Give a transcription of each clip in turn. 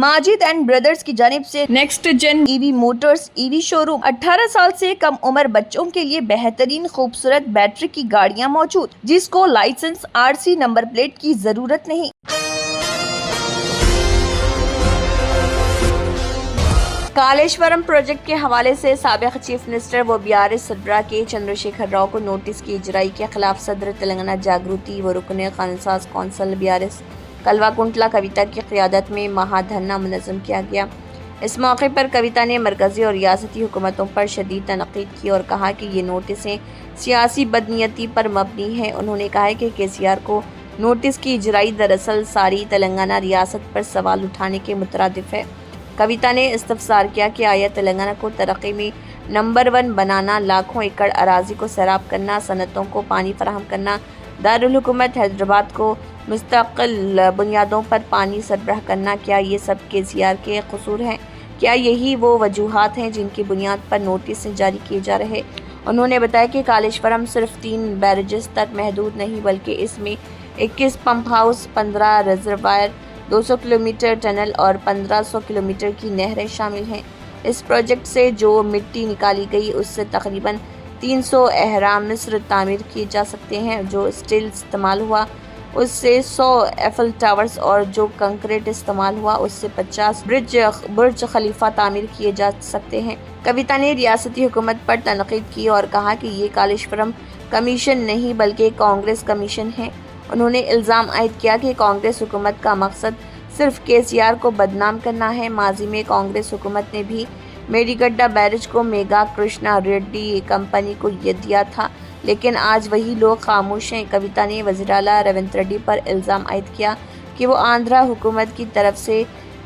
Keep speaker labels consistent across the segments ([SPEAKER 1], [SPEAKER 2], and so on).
[SPEAKER 1] Majid and brothers की जानिब से next gen EV motors EV showroom 18 साल से कम उम्र बच्चों के लिए बेहतरीन खूबसूरत बैटरी की गाड़ियां मौजूद, जिसको लाइसेंस आरसी नंबर प्लेट की जरूरत नहीं। कालेश्वरम प्रोजेक्ट के हवाले से साबिक चीफ मिनिस्टर व बीआरएस सरबराह के चंद्रशेखर राव को नोटिस की इजराई के खिलाफ सदर तेलंगाना जागृति व रुकन कानूनसाज कौंसिल बीआरएस कलवा-कुंटला कविता की क़ियादत में महाधरना मुनज़्ज़म किया गया। इस मौके पर कविता ने मरकज़ी और रियासती हुकूमतों पर शदीद तनक़ीद की और कहा कि ये नोटिसें सियासी बदनीयती पर मबनी है। उन्होंने कहा कि केसीआर को नोटिस की इजराई दरअसल सारी तेलंगाना रियासत पर सवाल उठाने के मुतरादिफ है। कविता ने इस्तफसार किया कि आया तेलंगाना को तरक्की में नंबर 1 बनाना, लाखों एकड़ अराजी को सैराब करना, सनतों को पानी फराहम करना, दारुल हुकूमत हैदराबाद को मुस्तकिल बुनियादों पर पानी सरबराह करना, क्या ये सब केसीआर के कसूर हैं? क्या यही वो वजूहात हैं जिनकी बुनियाद पर नोटिस जारी किए जा रहे? उन्होंने बताया कि कालेश्वरम सिर्फ 3 बैरेजेस तक महदूद नहीं बल्कि इसमें 21 pump house, 15 reservoir, 200 kilometre tunnel और 1500 किलोमीटर की नहरें शामिल हैं। इस प्रोजेक्ट से जो मिट्टी निकाली गई उससे तकरीबन 300 अहराम मिस्र तामीर किए जा सकते हैं। जो स्टील इस्तेमाल हुआ उससे 100 एफल टावर्स और जो कंक्रीट इस्तेमाल हुआ उससे 50 बुर्ज खलीफा तामीर किए जा सकते हैं। कविता ने रियासती हुकूमत पर तनकीद की और कहा कि ये कालेश्वरम कमीशन नहीं बल्कि कांग्रेस कमीशन है। उन्होंने इल्ज़ाम आयद किया कि कांग्रेस हुकूमत का मकसद सिर्फ केसीआर को बदनाम करना है। माजी में कांग्रेस हुकूमत ने भी मेडीगड्डा बैरेज को मेगा कृष्णा रेड्डी कंपनी को ये दिया था, लेकिन आज वही लोग खामोश हैं। कविता ने वज़ीर आला रेवंत रेड्डी पर इल्ज़ाम आयद किया कि वो आंध्रा हुकूमत की तरफ से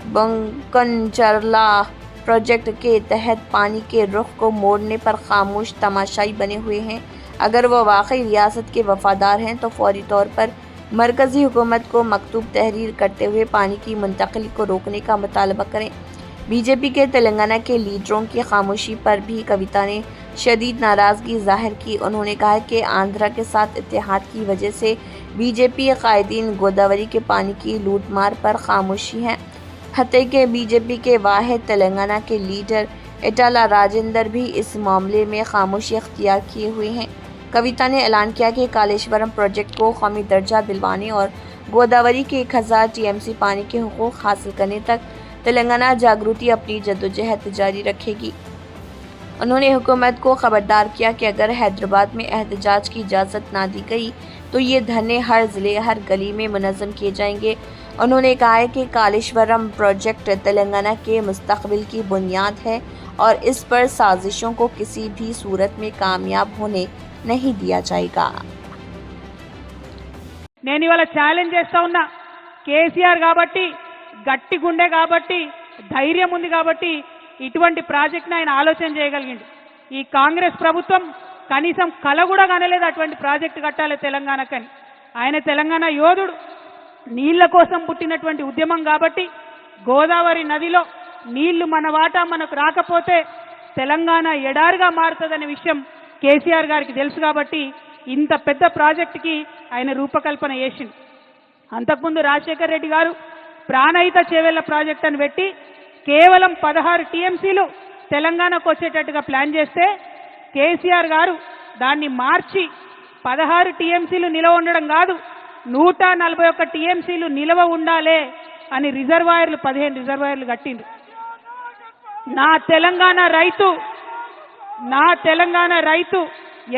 [SPEAKER 1] बंकनचर्ला प्रोजेक्ट के तहत पानी के रुख को मोड़ने पर खामोश तमाशाई बने हुए हैं। अगर वो वाकई रियासत के वफादार हैं तो फौरी तौर पर मरकज़ी हुकूमत को मकतूब तहरीर करते हुए पानी की मुंतकिली को रोकने का मुतालबा करें। बीजेपी के तेलंगाना के लीडरों की खामोशी पर भी कविता ने शदीद नाराज़गी जाहिर की। उन्होंने कहा कि आंध्रा के साथ इत्तेहाद की वजह से बीजेपी कायदीन गोदावरी के पानी की लूटमार पर खामोशी हैं। हत्ते के बीजेपी के वाहिद तेलंगाना के लीडर इटाला राजेंद्र भी इस मामले में खामोशी अख्तियार किए हुए हैं। कविता ने ऐलान किया कि कालेश्वरम प्रोजेक्ट को कौमी दर्जा दिलवाने और गोदावरी के 1000 टीएमसी पानी के हुकूक हासिल करने तक तेलंगाना जागृति अपनी जद्दोजहद जारी रखेगी। उन्होंने हुकूमत को खबरदार किया कि अगर हैदराबाद में एहतजाज की इजाज़त ना दी गई तो ये धरने हर ज़िले हर गली में मुनज़्ज़म किए जाएंगे। उन्होंने कहा है कि कालेश्वरम प्रोजेक्ट तेलंगाना के मुस्तक़बिल की बुनियाद है और इस पर साजिशों को किसी भी सूरत में कामयाब होने नहीं दिया जाएगा।
[SPEAKER 2] నేను ఇవాళ ఛాలెంజ్ చేస్తా ఉన్నా, కేసీఆర్ కాబట్టి గట్టి గుండె కాబట్టి ధైర్యం ఉంది కాబట్టి ఇటువంటి ప్రాజెక్ట్ని ఆయన ఆలోచన చేయగలిగిండు. ఈ కాంగ్రెస్ ప్రభుత్వం కనీసం కల కూడా కనలేదు అటువంటి ప్రాజెక్ట్ కట్టాలి తెలంగాణకని. ఆయన తెలంగాణ యోధుడు, నీళ్ల కోసం పుట్టినటువంటి ఉద్యమం కాబట్టి గోదావరి నదిలో నీళ్లు మన వాటా మనకు రాకపోతే తెలంగాణ ఎడారిగా మారుతుందనే విషయం కేసీఆర్ గారికి తెలుసు కాబట్టి ఇంత పెద్ద ప్రాజెక్టుకి ఆయన రూపకల్పన చేసిండు. అంతకుముందు రాజశేఖర్ రెడ్డి గారు ప్రాణహిత చేవెళ్ల ప్రాజెక్ట్ అని పెట్టి కేవలం 16 టీఎంసీలు తెలంగాణకు వచ్చేటట్టుగా ప్లాన్ చేస్తే కేసీఆర్ గారు దాన్ని మార్చి 16 టీఎంసీలు నిలవ ఉండడం కాదు 141 టీఎంసీలు నిలవ ఉండాలి అని రిజర్వాయర్లు 15 రిజర్వాయర్లు కట్టిండ్రు. నా తెలంగాణ రైతు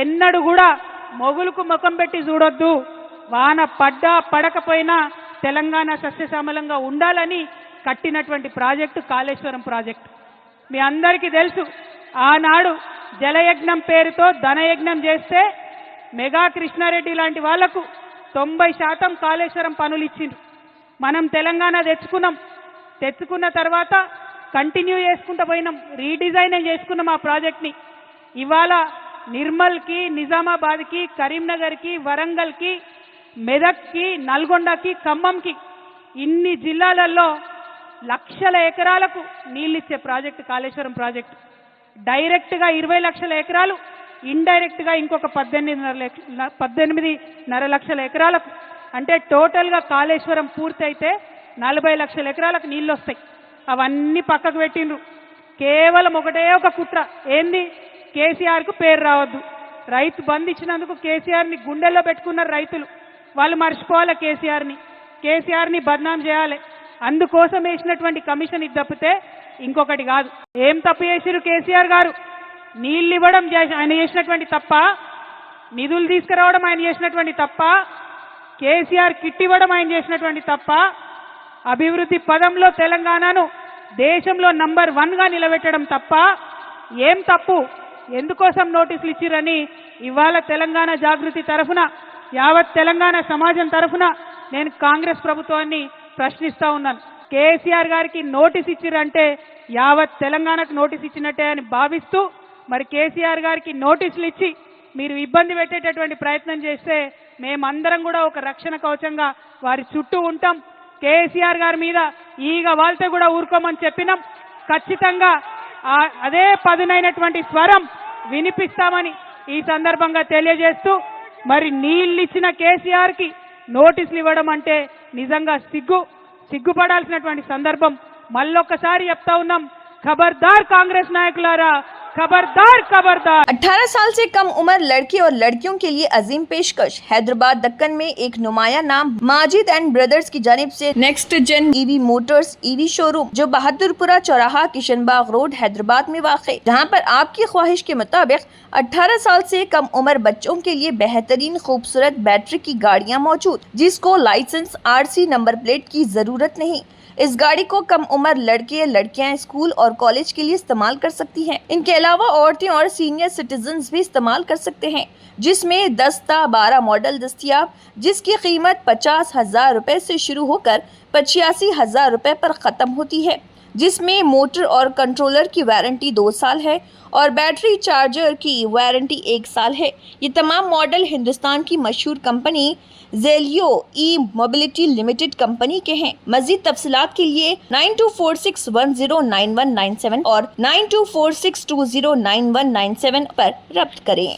[SPEAKER 2] ఎన్నడూ కూడా మొగులకు ముఖం పెట్టి చూడొద్దు, వాన పడ్డా పడకపోయినా తెలంగాణ సస్యశ్యామలంగా ఉండాలని కట్టినటువంటి ప్రాజెక్టు కాళేశ్వరం ప్రాజెక్టు. మీ అందరికీ తెలుసు, ఆనాడు జలయజ్ఞం పేరుతో ధనయజ్ఞం చేస్తే మెగా కృష్ణారెడ్డి లాంటి వాళ్లకు 90% కాళేశ్వరం పనులు ఇచ్చిండ్రు. మనం తెలంగాణ తెచ్చుకున్న తర్వాత కంటిన్యూ చేసుకుంటూ పోయినాం, రీడిజైన్ చేసుకున్నాం ఆ ప్రాజెక్ట్ని. ఇవాళ నిర్మల్కి, నిజామాబాద్కి, కరీంనగర్కి, వరంగల్కి, మెదక్కి, నల్గొండకి, ఖమ్మంకి ఇన్ని జిల్లాలలో లక్షల ఎకరాలకు నీళ్ళిచ్చే ప్రాజెక్టు కాళేశ్వరం ప్రాజెక్టు. డైరెక్ట్గా 20 లక్షల ఎకరాలు, ఇండైరెక్ట్గా ఇంకొక 18.5 లక్షల ఎకరాలకు, అంటే టోటల్గా కాళేశ్వరం పూర్తయితే 40 లక్షల ఎకరాలకు నీళ్ళు వస్తాయి. అవన్నీ పక్కకు పెట్టిండ్రు. కేవలం ఒకటే ఒక కుట్ర, ఏంది? కేసీఆర్కు పేరు రావద్దు. రైతు బంద్ ఇచ్చినందుకు కేసీఆర్ని గుండెల్లో పెట్టుకున్నారు రైతులు. వాళ్ళు మర్చిపోవాలి కేసీఆర్ని బద్నాం చేయాలి. అందుకోసం వేసినటువంటి కమిషన్ ఇది తప్పితే ఇంకొకటి కాదు. ఏం తప్పు చేసిరు కేసీఆర్ గారు? నీళ్ళు ఇవ్వడం ఆయన చేసినటువంటి తప్ప, నిధులు తీసుకురావడం ఆయన చేసినటువంటి తప్ప, కేసీఆర్ కిట్ ఇవ్వడం ఆయన చేసినటువంటి తప్ప, అభివృద్ధి పదంలో తెలంగాణను దేశంలో నంబర్ 1గా నిలబెట్టడం తప్ప ఏం తప్పు? ఎందుకోసం నోటీసులు ఇచ్చిరని ఇవాళ తెలంగాణ జాగృతి తరఫున, యావత్ తెలంగాణ సమాజం తరఫున నేను కాంగ్రెస్ ప్రభుత్వాన్ని ప్రశ్నిస్తా ఉన్నాను. కేసీఆర్ గారికి నోటీస్ ఇచ్చిరంటే యావత్ తెలంగాణకు నోటీస్ ఇచ్చినట్టే అని భావిస్తూ, మరి కేసీఆర్ గారికి నోటీసులు ఇచ్చి మీరు ఇబ్బంది పెట్టేటటువంటి ప్రయత్నం చేస్తే మేమందరం కూడా ఒక రక్షణ కవచంగా వారి చుట్టూ ఉంటాం. కేసీఆర్ గారి మీద ఈగ వాళ్తే కూడా ఊరుకోమని చెప్పినాం. ఖచ్చితంగా అదే పదునైనటువంటి స్వరం వినిపిస్తామని ఈ సందర్భంగా తెలియజేస్తూ, మరి నీళ్ళు ఇచ్చిన కేసీఆర్కి నోటీసులు ఇవ్వడం అంటే నిజంగా సిగ్గుపడాల్సినటువంటి సందర్భం. మళ్ళొక్కసారి చెప్తా ఉన్నాం, खबरदार कांग्रेस नायकुलारा, खबरदार खबरदार।
[SPEAKER 1] 18 साल से कम उम्र लड़के और लड़कियों के लिए अजीम पेशकश। हैदराबाद दक्कन में एक नुमाया नाम माजिद एंड ब्रदर्स की जानिब से next gen EV motors EV showroom, जो बहादुरपुरा चौराहा किशनबाग रोड हैदराबाद में वाक़, जहां पर आपकी ख्वाहिश के मुताबिक 18 साल से कम उम्र बच्चों के लिए बेहतरीन खूबसूरत बैटरी की गाड़ियां मौजूद, जिसको लाइसेंस RC नंबर प्लेट की जरूरत नहीं। इस गाड़ी को कम उम्र लड़के लड़कियां स्कूल और कॉलेज के लिए इस्तेमाल कर सकती हैं। इनके अलावा औरतें और सीनियर सिटीजन्स भी इस्तेमाल कर सकते हैं, जिसमें 10 ता 12 मॉडल दस्तियाब, जिसकी कीमत 50,000 रुपए से शुरू होकर 85,000 रुपए पर ख़त्म होती है, जिसमें मोटर और कंट्रोलर की वारंटी 2 साल है और बैटरी चार्जर की वारंटी 1 साल है। ये तमाम मॉडल हिंदुस्तान की मशहूर कंपनी जेलियो ई मोबिलिटी लिमिटेड कंपनी के हैं। मजीद तफसीलात के लिए 9246109197 और 9246209197 पर रब्त करें।